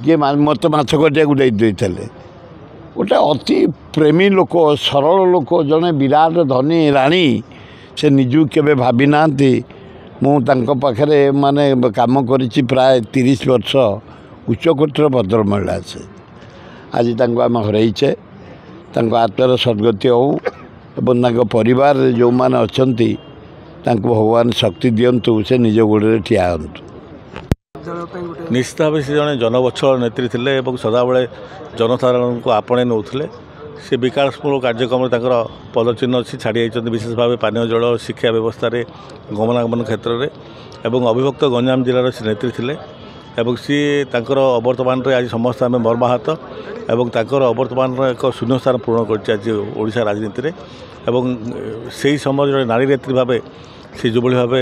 किए मत माछ कटिया देते गोटे अति प्रेमी लोक सरल लोक जड़े विराट धनी राणी से निजू केवे भावी ना मुझे माने काम कर प्राय 30 वर्ष उच्चकोटर भद्र महिला से आज आम हरइचे आत्मार सद्गति हो परिवार जो मैंने अच्छा भगवान शक्ति दिंतु से निज गोड़े ठिया हूँ। निश्चित भाव से जड़े जनवत्सल नेत्री थे सदाबले जनसाधारण को आपणे नौले से विकासमूलक कार्यक्रम पदचिन्ह अच्छी छाड़ी विशेष भाव पानीय जल शिक्षा व्यवस्था गमनागमन क्षेत्र में एवं अविभक्त गंजाम जिलार से नेत्री थे सी अवर्तमान आज समस्त आम मर्माहत एवं अवर्तमान एक शून्यस्थान पूर्ण कर राजनीति में एवं से समय जो नारी नेत्री भाव से जो भाव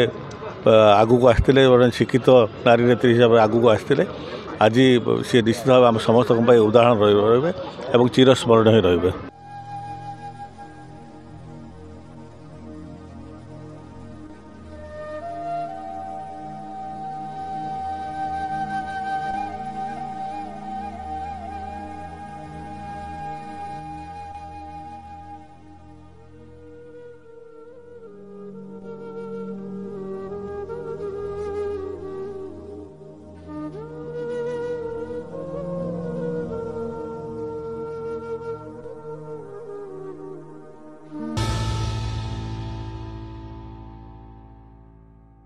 आगू को आसते शिक्षित नारी नेत्री हिसाब से आगू को आसते आज सी निश्चित भाव आम समस्त उदाहरण रही चिरस्मरणीय रही।